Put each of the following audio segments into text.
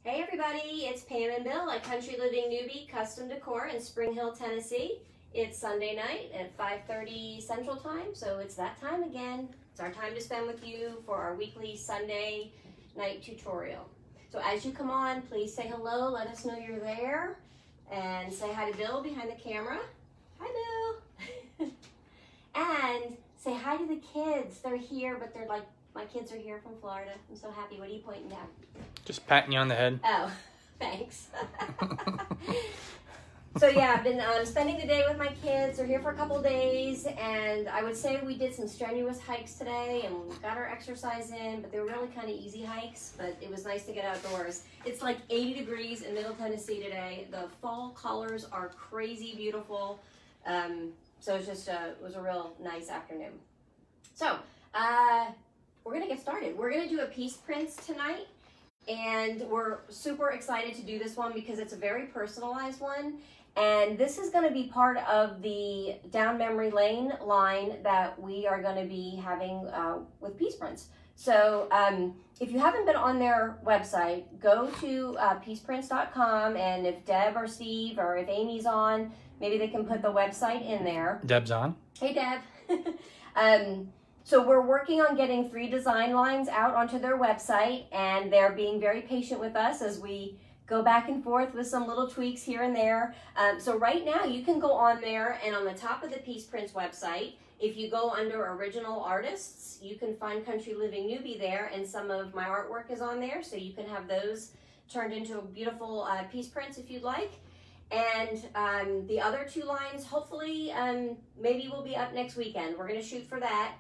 Hey everybody, it's Pam and Bill at Country Living Newbie Custom Decor in Spring Hill, Tennessee. It's Sunday night at 5:30 Central Time, so it's that time again. It's our time to spend with you for our weekly Sunday night tutorial. So as you come on, please say hello, let us know you're there, and say hi to Bill behind the camera. Hi Bill! And say hi to the kids. They're here, but they're like, my kids are here from Florida. I'm so happy. What are you pointing down? Just patting you on the head. Oh, thanks. So yeah, I've been spending the day with my kids. They're here for a couple days, and I would say we did some strenuous hikes today and got our exercise in, but they were really kind of easy hikes, but it was nice to get outdoors. It's like 80 degrees in Middle Tennessee today. The fall colors are crazy beautiful. So it was a real nice afternoon. So, we're gonna get started. We're gonna do a piece prints tonight, and we're super excited to do this one because it's a very personalized one. And this is gonna be part of the Down Memory Lane line that we are gonna be having with piece prints. So if you haven't been on their website, go to pieceprints.com, and if Deb or Steve or if Amy's on, maybe they can put the website in there. Deb's on. Hey Deb. So we're working on getting 3 design lines out onto their website, and they're being very patient with us as we go back and forth with some little tweaks here and there. So right now you can go on there, and on the top of the Piece Prints website, if you go under Original Artists, you can find Country Living Newbie there, and some of my artwork is on there, so you can have those turned into beautiful piece prints if you'd like. And the other 2 lines, hopefully, maybe will be up next weekend. We're gonna shoot for that.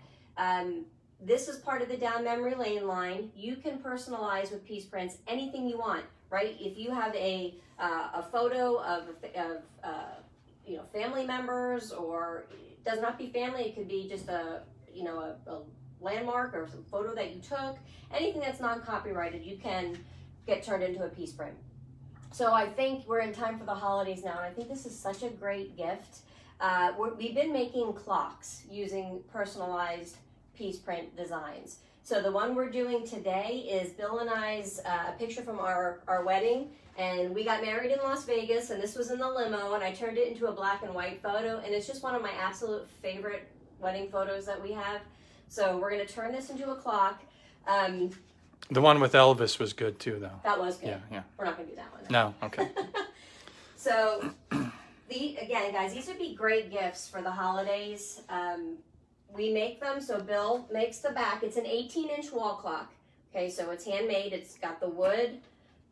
This is part of the Down Memory Lane line. You can personalize with piece prints anything you want, right? If you have a photo of you know, family members, or it does not be family, it could be just a landmark or some photo that you took. Anything that's non-copyrighted, you can get turned into a piece print. So I think we're in time for the holidays now, and I think this is such a great gift. We've been making clocks using personalized piece print designs. So the one we're doing today is Bill and I's picture from our wedding, and we got married in Las Vegas, and this was in the limo, and I turned it into a black and white photo, and it's just one of my absolute favorite wedding photos that we have. So we're gonna turn this into a clock. The one with Elvis was good too, though. That was good. Yeah. We're not gonna do that one. No, okay. So, again, guys, these would be great gifts for the holidays. We make them, so Bill makes the back. It's an 18-inch wall clock. Okay, so it's handmade. It's got the wood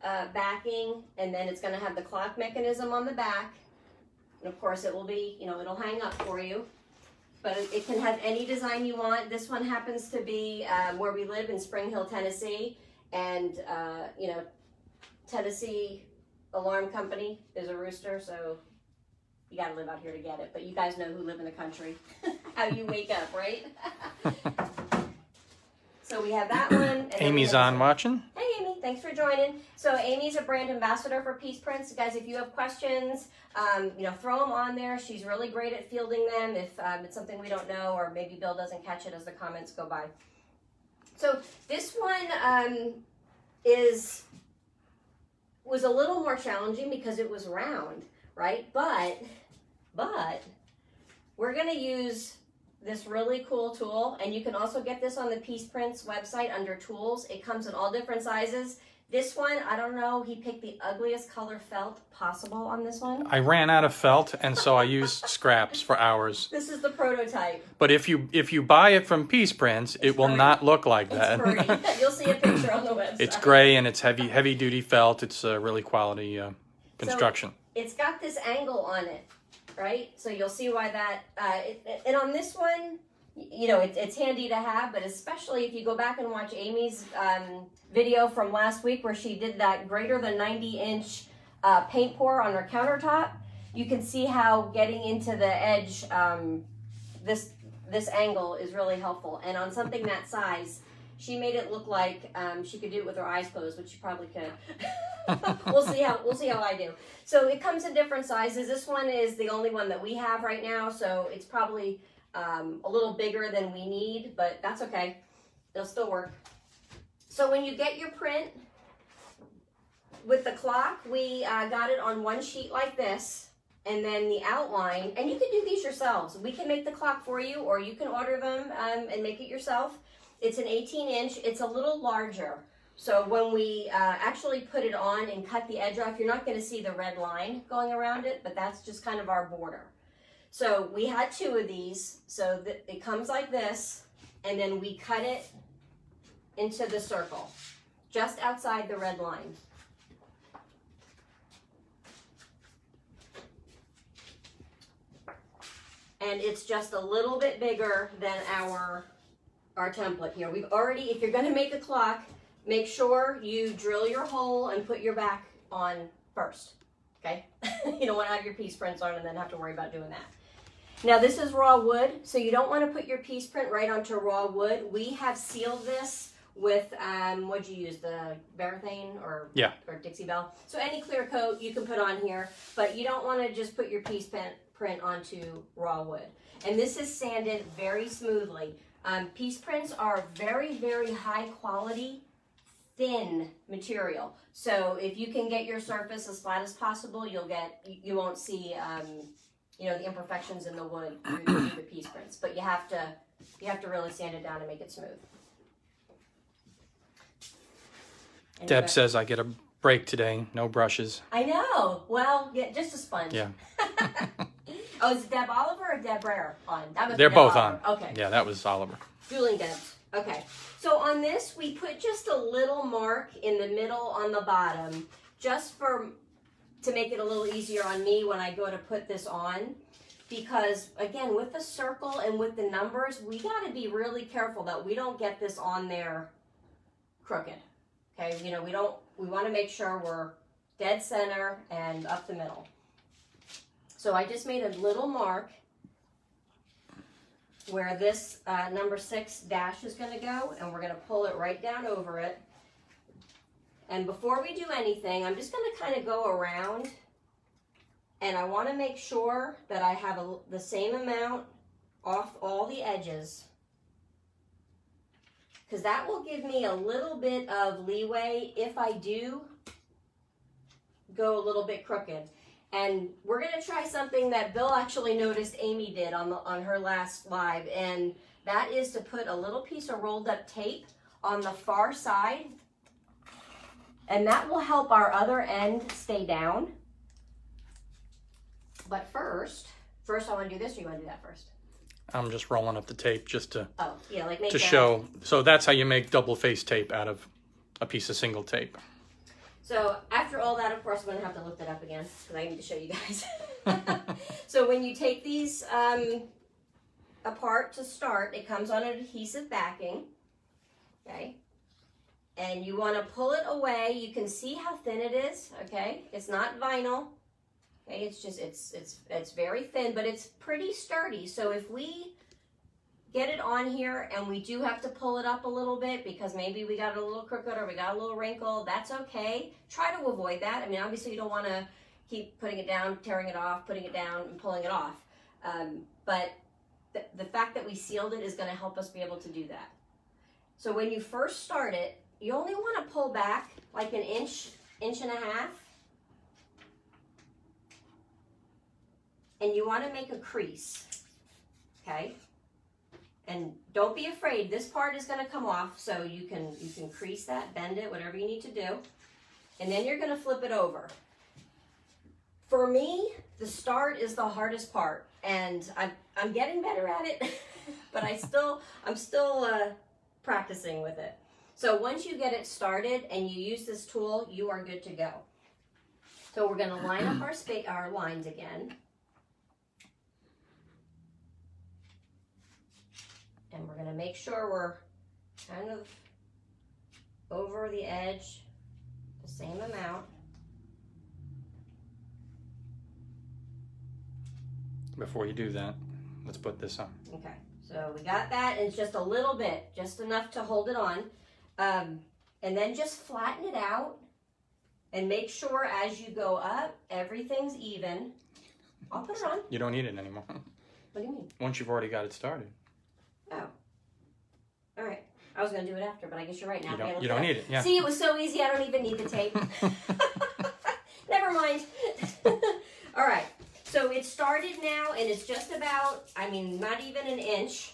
backing, and then it's gonna have the clock mechanism on the back. And of course, it will be, it'll hang up for you. But it can have any design you want. This one happens to be where we live in Spring Hill, Tennessee. And, Tennessee Alarm Company is a rooster, so you gotta live out here to get it. But you guys know who live in the country, how you wake up, right? So we have that one. And Amy's on watching. Hey Amy, thanks for joining. So Amy's a brand ambassador for Piece Prints. Guys, if you have questions, throw them on there. She's really great at fielding them if it's something we don't know, or maybe Bill doesn't catch it as the comments go by. So this one was a little more challenging because it was round, right? But we're gonna use this really cool tool, and you can also get this on the Piece Prints website under tools. It comes in all different sizes. This one, I don't know, he picked the ugliest color felt possible on this one. I ran out of felt, and so I used scraps for hours. This is the prototype. But if you buy it from Piece Prints, it will not look like that. It's you'll see a picture on the website. It's gray, and it's heavy duty felt. It's a really quality construction. So it's got this angle on it, right? So you'll see why that, and on this one, it's handy to have, but especially if you go back and watch Amy's video from last week where she did that greater than 90-inch paint pour on her countertop, you can see how getting into the edge, this angle is really helpful. And on something that size, she made it look like she could do it with her eyes closed, which she probably could. We'll see how I do. So it comes in different sizes. This one is the only one that we have right now, so it's probably a little bigger than we need, but that's okay. It'll still work. So when you get your print, with the clock, we got it on one sheet like this, and then the outline, and you can do these yourselves. We can make the clock for you, or you can order them and make it yourself. It's an 18-inch. It's a little larger. So when we actually put it on and cut the edge off, you're not going to see the red line going around it, but that's just kind of our border. So we had 2 of these, so that it comes like this, and then we cut it into the circle, just outside the red line. And it's just a little bit bigger than our template here. We've already, if you're going to make a clock, make sure you drill your hole and put your back on first, okay? You don't want to have your piece prints on and then have to worry about doing that. Now this is raw wood, so you don't want to put your piece print right onto raw wood. We have sealed this with, what'd you use, the Varathane or Dixie Belle? So any clear coat you can put on here, but you don't want to just put your piece print onto raw wood. And this is sanded very smoothly. Piece prints are very, very high quality, thin material. So if you can get your surface as flat as possible, you won't see you know, the imperfections in the wood through the piece prints. But you have to really sand it down and make it smooth. Deb says I get a break today, no brushes. I know. Well, yeah, just a sponge. Yeah. Oh, is it Deb Oliver or Deb Rare on? They're both Oliver. on. Okay. Yeah, that was Oliver. Dueling Debs. Okay. So on this, we put just a little mark in the middle on the bottom, just to make it a little easier on me when I go to put this on. Because again, with the circle and with the numbers, we got to be really careful that we don't get this on there crooked. Okay, you know, we want to make sure we're dead center and up the middle. So I just made a little mark where this number 6 dash is going to go, and we're going to pull it right down over it. And before we do anything, I'm just going to kind of go around, and I want to make sure that I have the same amount off all the edges, because that will give me a little bit of leeway if I do go a little bit crooked. And we're going to try something that Bill actually noticed Amy did on her last live, and that is to put a little piece of rolled up tape on the far side, and that will help our other end stay down. But first I want to do this, or you want to do that first? I'm just rolling up the tape just to to show. So that's how you make double face tape out of a piece of single tape. So after all that, of course, I'm going to have to lift it up again because I need to show you guys. So when you take these apart to start, it comes on an adhesive backing, okay? And you want to pull it away. You can see how thin it is, okay? It's not vinyl, okay? It's just, it's very thin, but it's pretty sturdy. So if we get it on here and we do have to pull it up a little bit because maybe we got a little crooked or we got a little wrinkle, that's okay. Try to avoid that. I mean, obviously you don't want to keep putting it down, tearing it off, putting it down and pulling it off. But the fact that we sealed it is going to help us be able to do that. So when you first start it, you only want to pull back like an inch, inch and a half. And you want to make a crease, okay? And don't be afraid, this part is going to come off, so you can crease that, bend it, whatever you need to do. And then you're going to flip it over. For me, the start is the hardest part, and I'm getting better at it, but I'm still practicing with it. So once you get it started and you use this tool, you are good to go. So we're going to line up our lines again. And we're going to make sure we're kind of over the edge the same amount. Before you do that, let's put this on. Okay, so we got that, and it's just a little bit, just enough to hold it on. And then just flatten it out and make sure as you go up, everything's even. I'll put it on. You don't need it anymore. What do you mean? Once you've already got it started. Oh. All right. I was going to do it after, but I guess you're right now. You don't need it, yeah. See, it was so easy, I don't even need the tape. mind. All right. So it started now, and it's just about, I mean, not even an inch.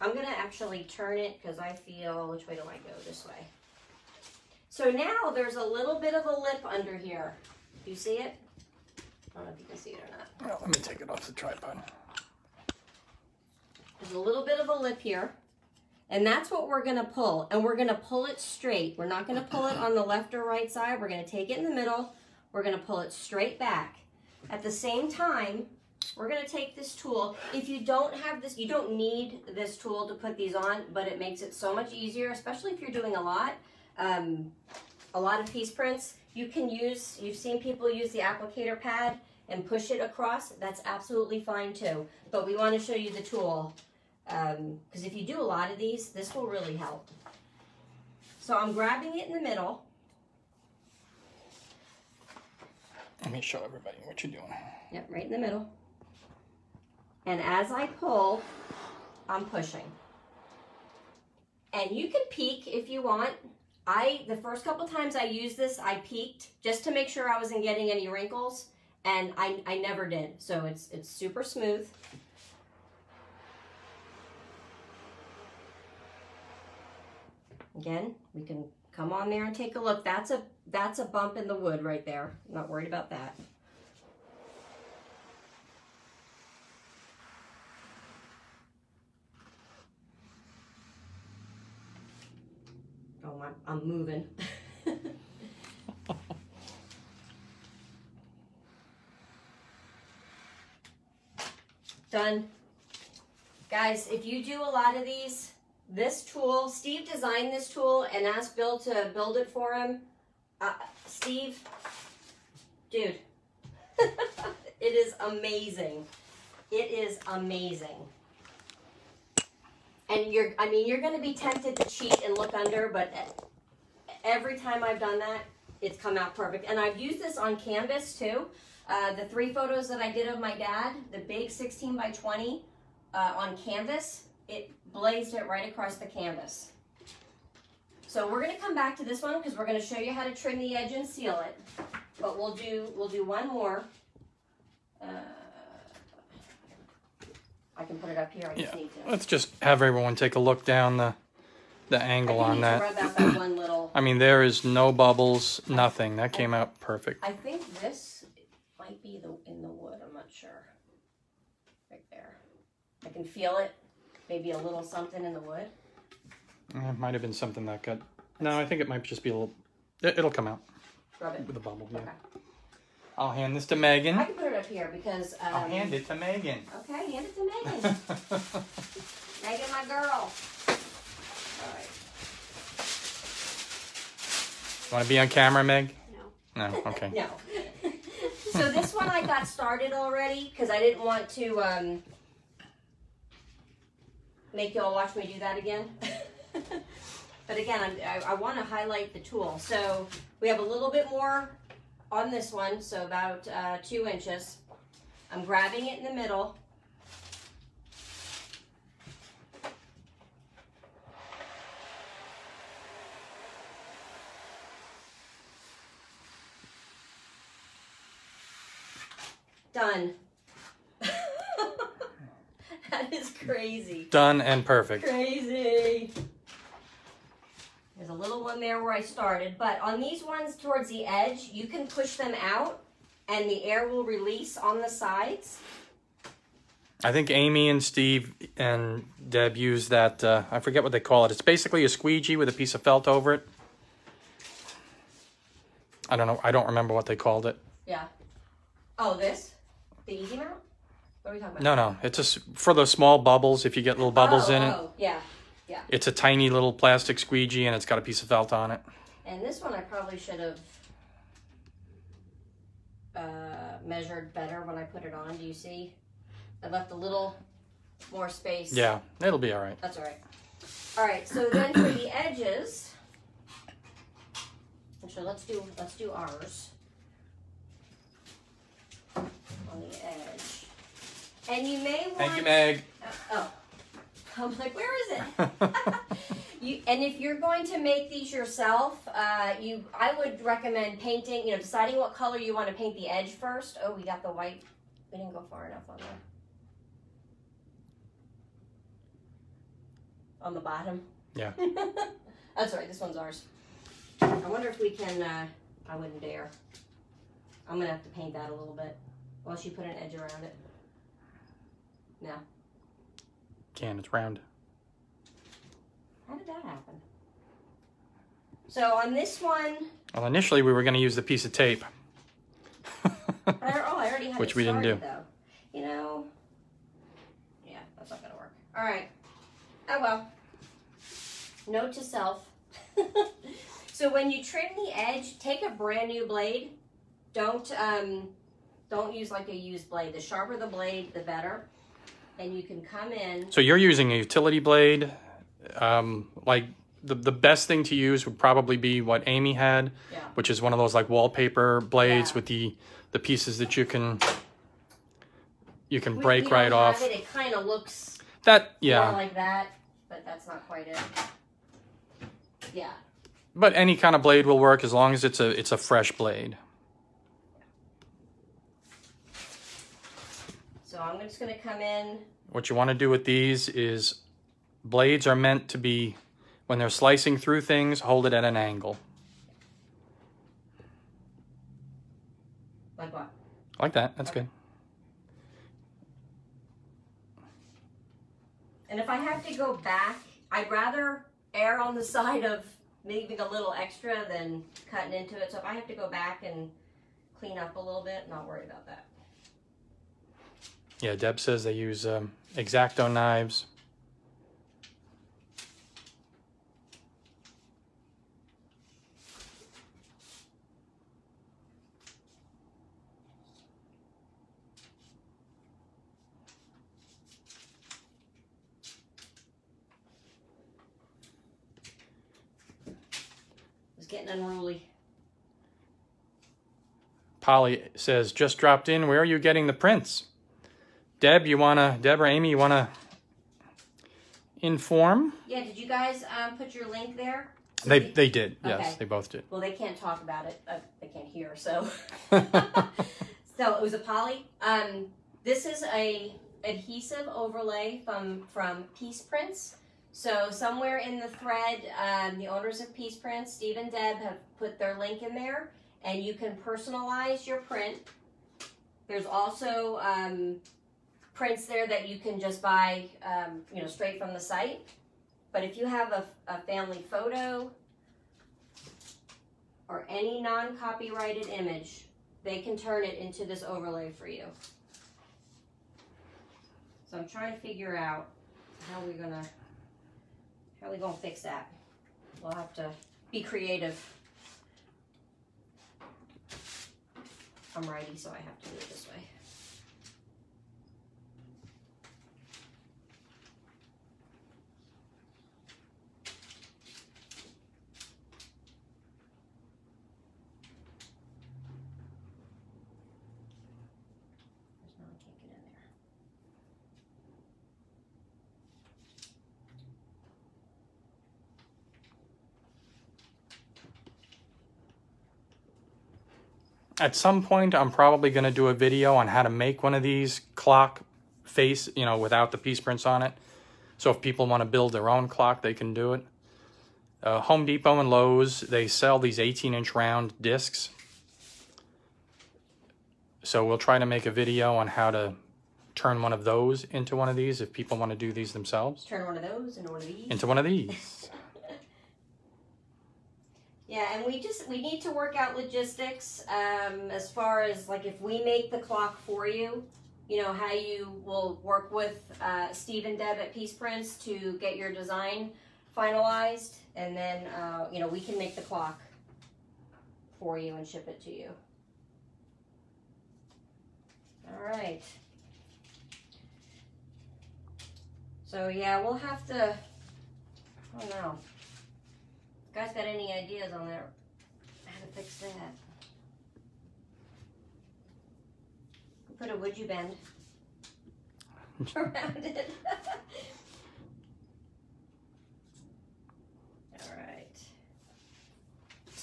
I'm going to actually turn it because I feel, which way do I go? This way. So now there's a little bit of a lip under here. Do you see it? I don't know if you can see it or not. Well, let me take it off the tripod. There's a little bit of a lip here. And that's what we're going to pull. And we're going to pull it straight. We're not going to pull it on the left or right side. We're going to take it in the middle. We're going to pull it straight back. At the same time, we're going to take this tool. If you don't have this, you don't need this tool to put these on, but it makes it so much easier, especially if you're doing a lot of piece prints. You can use, you've seen people use the applicator pad and push it across. That's absolutely fine too. But we want to show you the tool because if you do a lot of these, this will really help. So I'm grabbing it in the middle. Let me show everybody what you're doing. Yep, right in the middle. And as I pull, I'm pushing. And you can peek if you want. The first couple times I used this, I peeked just to make sure I wasn't getting any wrinkles, and I never did. So it's super smooth. Again, we can come on there and take a look. That's a bump in the wood right there. I'm not worried about that. Oh, I'm moving. Done. Guys, if you do a lot of these, this tool, Steve designed this tool and asked Bill to build it for him. Steve, dude, it is amazing. It is amazing. And you're going to be tempted to cheat and look under, but every time I've done that, it's come out perfect. And I've used this on canvas too. The 3 photos that I did of my dad, the big 16 by 20 on canvas, it blazed it right across the canvas. So we're going to come back to this one because we're going to show you how to trim the edge and seal it. But we'll do one more. I can put it up here. I just need to. Let's just have everyone take a look down the angle on that. Rub out that one little. I mean, there is no bubbles, nothing. That came out perfect. I think this might be in the wood. I'm not sure. Right there. I can feel it. Maybe a little something in the wood. It might have been something that got. No, I think it might just be a little. It'll come out. Rub it With a bubble, yeah. Okay. I'll hand this to Megan. I can put it up here because. I'll hand it to Megan. Okay, hand it to Megan. Megan, my girl. All right. Want to be on camera, Meg? No. No? Okay. No. So this one I got started already because I didn't want to make y'all watch me do that again. But again, I want to highlight the tool. So we have a little bit more on this one, so about 2 inches. I'm grabbing it in the middle. Done. That is crazy. Done and perfect. Crazy. There's a little one there where I started, but on these ones towards the edge, you can push them out and the air will release on the sides. I think Amy and Steve and Deb use that, I forget what they call it. It's basically a squeegee with a piece of felt over it. I don't know. I don't remember what they called it. Yeah. Oh, this? The Easy Mount? What are we talking about? No. It's just for the small bubbles, if you get little bubbles in it. Oh, yeah. Yeah. It's a tiny little plastic squeegee and it's got a piece of felt on it. And this one I probably should have measured better when I put it on. Do you see? I left a little more space. Yeah, it'll be all right. That's all right. All right, so then for the edges, actually let's do ours on the edge. And you may want. Thank you, Meg. Oh, I'm like, where is it? And if you're going to make these yourself, I would recommend painting, deciding what color you want to paint the edge first. Oh, we got the white. We didn't go far enough on there. On the bottom. Yeah. That's right, this one's ours. I wonder if we can, I wouldn't dare. I'm going to have to paint that a little bit. Unless you put an edge around it. No. Can, it's round. How did that happen? So on this one... Well, initially we were going to use the piece of tape. I already had which it we didn't do. Though. Yeah, that's not going to work. All right. Oh, well. Note to self. So when you trim the edge, take a brand new blade. Don't use like a used blade. The sharper the blade, the better. And you can come in. So you're using a utility blade. Like the best thing to use would probably be what Amy had, which is one of those like wallpaper blades with the pieces that you can break right off. It kind of looks more like that, but that's not quite it. Yeah. But any kind of blade will work as long as it's a fresh blade. So I'm just going to come in. What you want to do with these is blades are meant to be, when they're slicing through things, hold it at an angle. Like what? Like that. That's good. And if I have to go back, I'd rather err on the side of leaving a little extra than cutting into it. So if I have to go back and clean up a little bit, not worry about that. Yeah, Deb says they use X-Acto knives. It's getting unruly. Polly says, just dropped in. Where are you getting the prints? Deb or Amy, you wanna inform? Yeah, did you guys put your link there? They did, okay. Yes, they both did. Well, they can't talk about it. They can't hear, so. So it was a poly. This is a adhesive overlay from Peace Prints. So somewhere in the thread, the owners of Peace Prints, Steve and Deb, have put their link in there, and you can personalize your print. There's also prints there that you can just buy, straight from the site. But if you have a family photo or any non-copyrighted image, they can turn it into this overlay for you. So I'm trying to figure out how we're gonna fix that. We'll have to be creative. I'm righty, so I have to do it this way. At some point, I'm probably going to do a video on how to make one of these clock face, without the Peace Prints on it. So if people want to build their own clock, they can do it. Home Depot and Lowe's, they sell these 18-inch round discs. So we'll try to make a video on how to turn one of those into one of these if people want to do these themselves. Turn one of those into one of these? Into one of these. Yeah, and we need to work out logistics as far as like if we make the clock for you, how you will work with Steve and Deb at Peace Prints to get your design finalized, and then we can make the clock for you and ship it to you. All right. So yeah, we'll have to. I don't know. Guys got any ideas on there? How to fix that? Put a would you bend around it.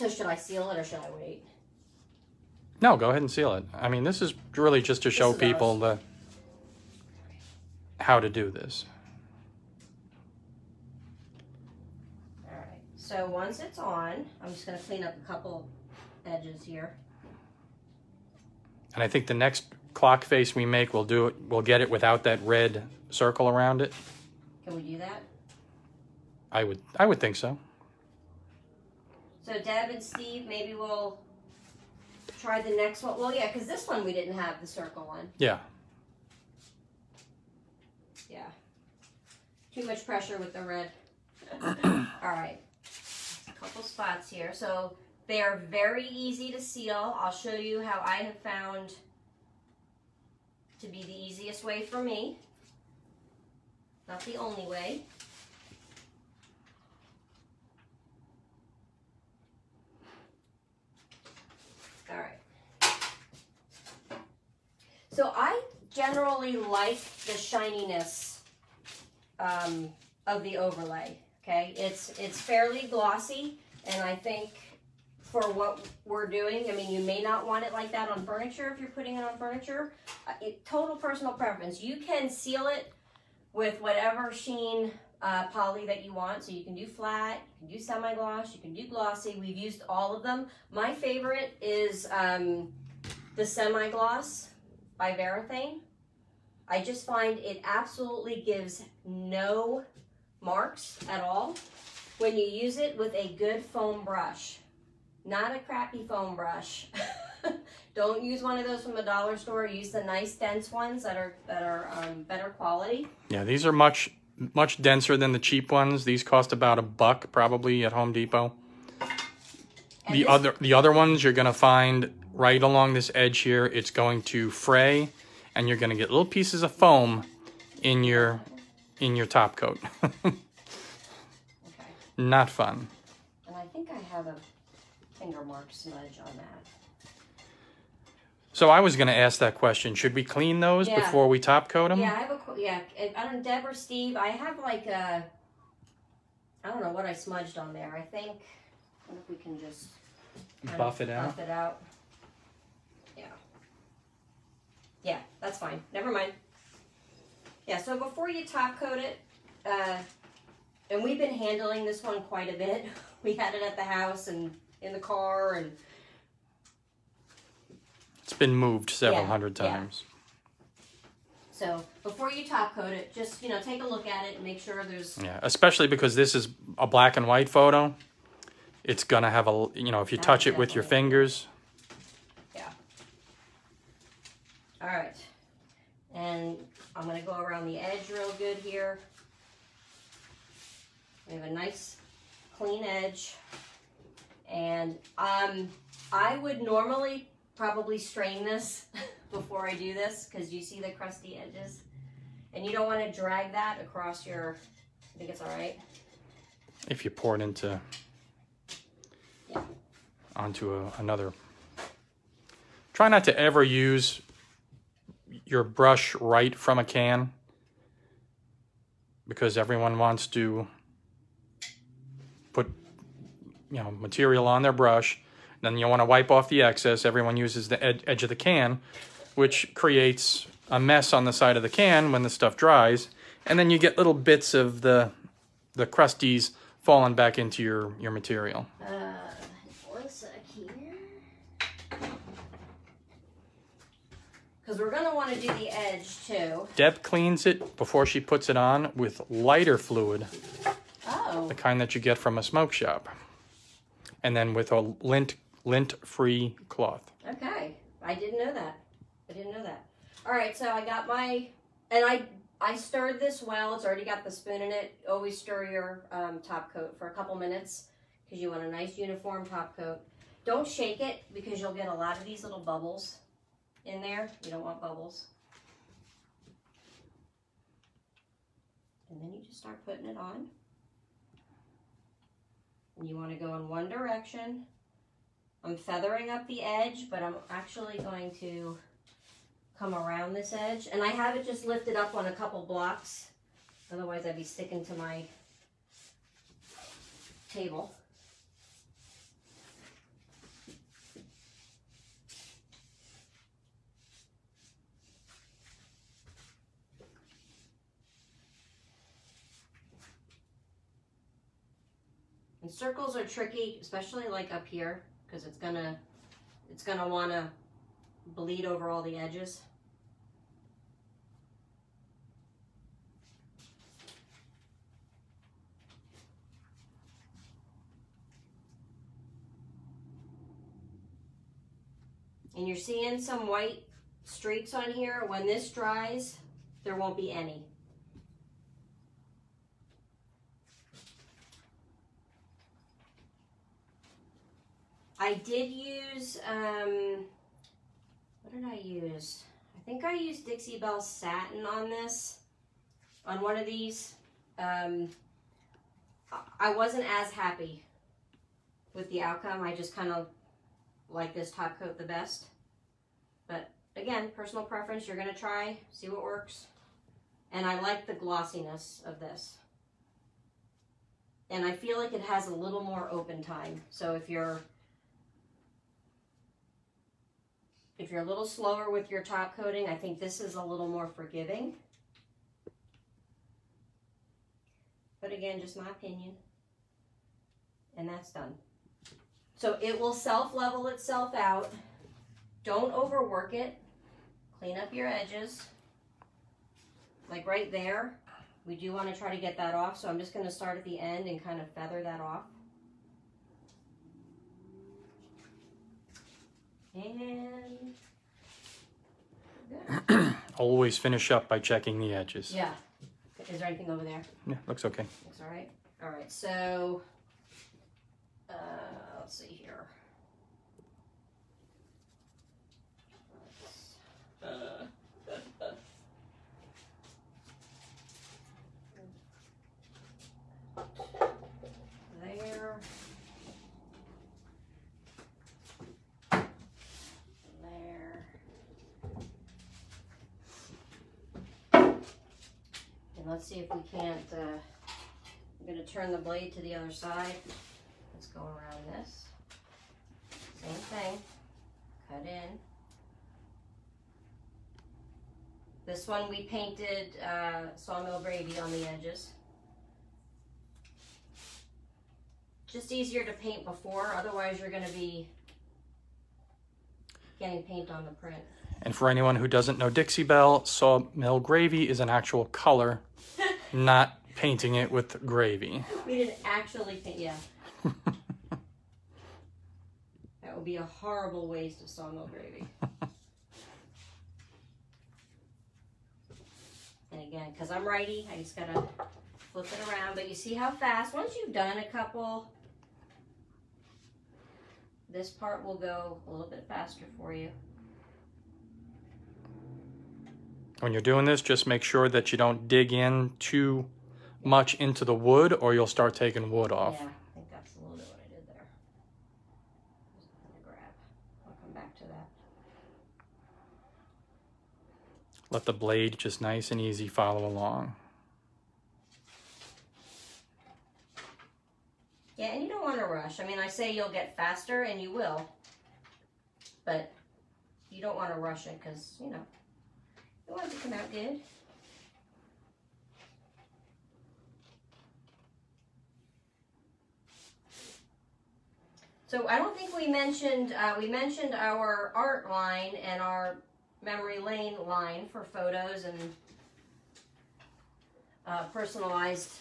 So should I seal it or should I wait? No, go ahead and seal it. I mean, this is really just to show people how to do this. All right, so once it's on, I'm just gonna clean up a couple edges here. And I think the next clock face we make, we'll get it without that red circle around it. Can we do that? I would think so. So Deb and Steve, maybe we'll try the next one. Well, yeah, because this one we didn't have the circle on. Yeah. Yeah. Too much pressure with the red. All right. A couple spots here. So they are very easy to seal. I'll show you how I have found to be the easiest way for me. Not the only way. All right. So I generally like the shininess of the overlay. Okay, it's fairly glossy, and I think for what we're doing, I mean, you may not want it like that on furniture if you're putting it on furniture. Total personal preference. You can seal it with whatever sheen poly that you want. So you can do flat, you can do semi-gloss, you can do glossy. We've used all of them. My favorite is the semi-gloss by Varathane. I just find it absolutely gives no marks at all when you use it with a good foam brush. Not a crappy foam brush. Don't use one of those from the dollar store. Use the nice dense ones that are better quality. Yeah, these are much denser than the cheap ones. These cost about $1 probably at Home Depot. The other ones you're gonna find right along this edge here. It's going to fray, and you're gonna get little pieces of foam in your top coat. Okay. Not fun. And I think I have a finger mark smudge on that. So I was going to ask that question. Should we clean those before we top coat them? Yeah, I don't know, Deb or Steve, I have like a, I don't know what I smudged on there. I think, I wonder if we can just buff it out. Buff it out. Yeah. Yeah, that's fine. Never mind. Yeah, so before you top coat it, and we've been handling this one quite a bit. We had it at the house and in the car, and it's been moved several hundred times. Yeah. So before you top coat it, just take a look at it and make sure there's especially because this is a black and white photo. It's gonna have a if you touch it with your fingers. Yeah. All right, and I'm gonna go around the edge real good here. We have a nice clean edge, and I would normally probably strain this before I do this because you see the crusty edges, and you don't want to drag that across your. I think it's all right. If you pour it into onto another. Try not to ever use your brush right from a can, because everyone wants to put material on their brush. Then you want to wipe off the excess. Everyone uses the edge of the can, which creates a mess on the side of the can when the stuff dries, and then you get little bits of the crusties falling back into your material. One sec here. Because we're going to want to do the edge too. Deb cleans it before she puts it on with lighter fluid. Oh. The kind that you get from a smoke shop. And then with a lint-free cloth. Okay. I didn't know that. All right, so I got my, and I stirred this well. It's already got the spoon in it. Always stir your top coat for a couple minutes because you want a nice uniform top coat. Don't shake it because you'll get a lot of these little bubbles in there. You don't want bubbles. And then you just start putting it on. And you want to go in one direction. I'm feathering up the edge, but I'm actually going to come around this edge. And I have it just lifted up on a couple blocks. Otherwise, I'd be sticking to my table. And circles are tricky, especially like up here, because it's gonna want to bleed over all the edges. And you're seeing some white streaks on here. When this dries, there won't be any. I did use, what did I use? I think I used Dixie Belle Satin on this, on one of these. I wasn't as happy with the outcome. I just kind of like this top coat the best. But again, personal preference. You're gonna try, see what works. And I like the glossiness of this. And I feel like it has a little more open time. So if you're a little slower with your top coating, I think this is a little more forgiving. But again, just my opinion. And that's done. So it will self-level itself out. Don't overwork it. Clean up your edges. Like right there, we do want to try to get that off. So I'm just going to start at the end and kind of feather that off. And always finish up by checking the edges. yeah. Is there anything over there? Yeah, looks okay. Looks all right. All right, so let's see here. There. There. And let's see if we can't, I'm going to turn the blade to the other side. Let's go around this. Same thing. Cut in. This one we painted Sawmill Gravy on the edges. Just easier to paint before, otherwise you're going to be getting paint on the print. And for anyone who doesn't know Dixie Belle, Sawmill Gravy is an actual color, not painting it with gravy. We didn't actually paint, yeah. That would be a horrible waste of Sawmill Gravy. And again, because I'm righty, I just gotta flip it around. But you see how fast, once you've done a couple, this part will go a little bit faster for you. When you're doing this, just make sure that you don't dig in too much into the wood or you'll start taking wood off. Yeah, I think that's a little bit what I did there. Just gonna grab. I'll come back to that. Let the blade just nice and easy follow along. Yeah, and you don't want to rush. I mean, I say you'll get faster, and you will. But you don't want to rush it because, you know, you want it to come out good. So I don't think we mentioned our art line and our memory lane line for photos and personalized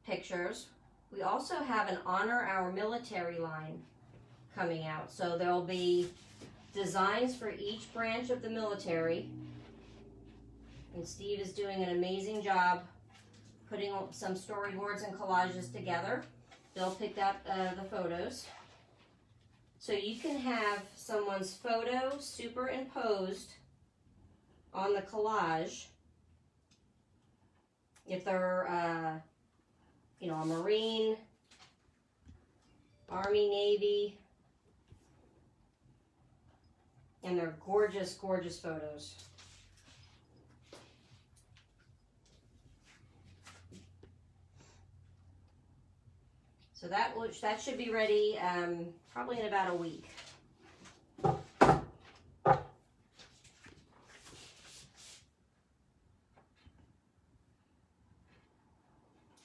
pictures. We also have an Honor Our Military line coming out. So there'll be designs for each branch of the military. And Steve is doing an amazing job putting some storyboards and collages together. Bill picked up the photos. So you can have someone's photo superimposed on the collage if they're you know, a Marine, Army, Navy, and they're gorgeous, gorgeous photos. So that should be ready probably in about a week.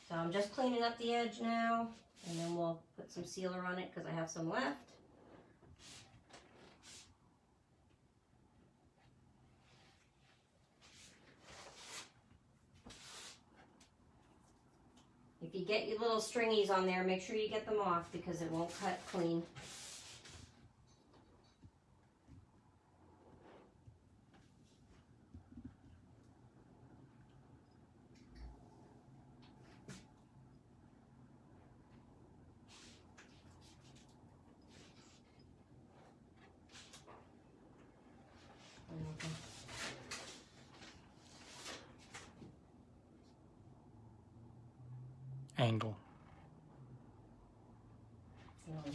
So I'm just cleaning up the edge now, and then we'll put some sealer on it because I have some left. If you get your little stringies on there, make sure you get them off because it won't cut clean. Angle.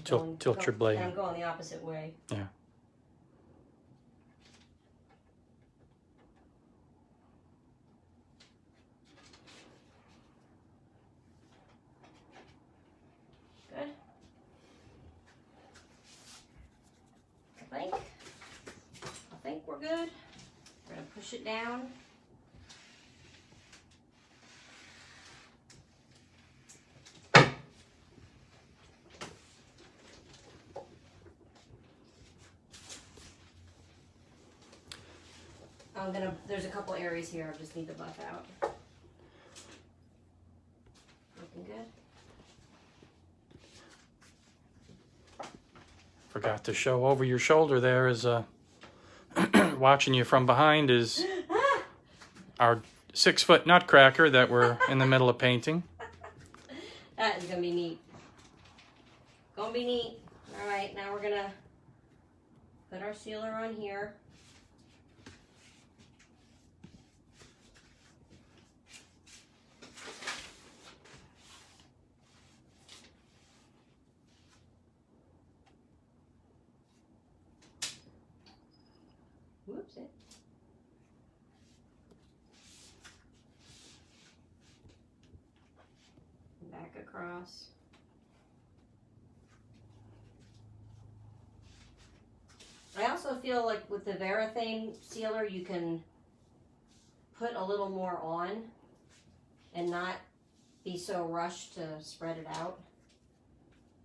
Going, tilt your blade. And I'm going the opposite way. Yeah. Good. I think we're good. We're gonna push it down. There's a couple areas here I just need to buff out. Looking good. Forgot to show over your shoulder there is watching you from behind is our 6-foot nutcracker that we're in the middle of painting. That is gonna be neat. Gonna be neat. All right, now we're gonna put our sealer on here. Whoops. Back across. I also feel like with the Varathane sealer, you can put a little more on and not be so rushed to spread it out.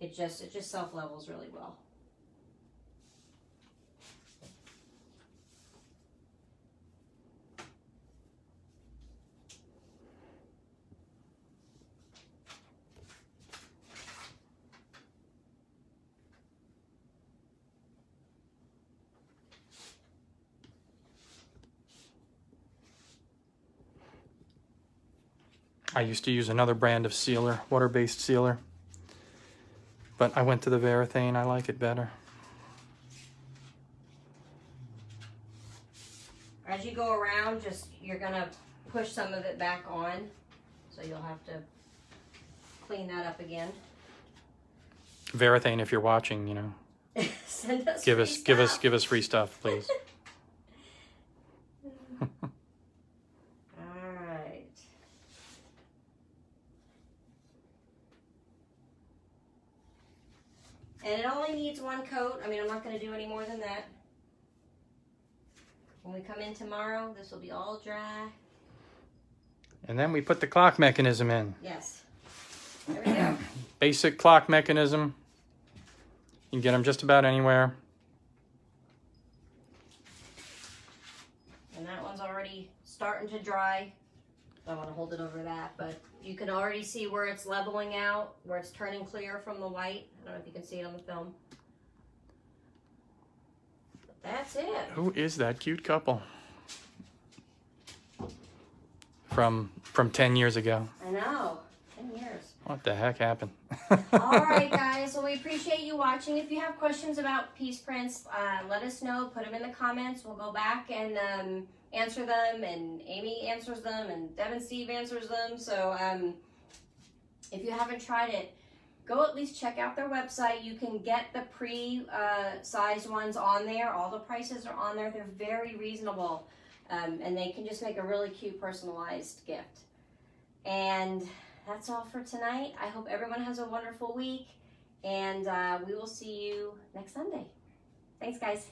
It just self-levels really well. I used to use another brand of sealer, water-based sealer, but I went to the Varathane. I like it better. As you go around, you're gonna push some of it back on, so you'll have to clean that up again. Varathane, if you're watching, you know, Send us give free us stuff. free stuff, please. And it only needs one coat. I mean, I'm not going to do any more than that. When we come in tomorrow, this will be all dry. And then we put the clock mechanism in. Yes. There we go. Basic clock mechanism. You can get them just about anywhere. And that one's already starting to dry. I don't want to hold it over that, but you can already see where it's leveling out, where it's turning clear from the white. I don't know if you can see it on the film. But that's it. Who is that cute couple? From 10 years ago. I know. 10 years. What the heck happened? All right, guys. Well, we appreciate you watching. If you have questions about piece prints, let us know. Put them in the comments. We'll go back and answer them, and Amy answers them, and Deb and Steve answers them. So if you haven't tried it, go at least check out their website. You can get the pre-sized ones on there. All the prices are on there. They're very reasonable, and they can just make a really cute personalized gift. And that's all for tonight. I hope everyone has a wonderful week, and we will see you next Sunday. Thanks, guys.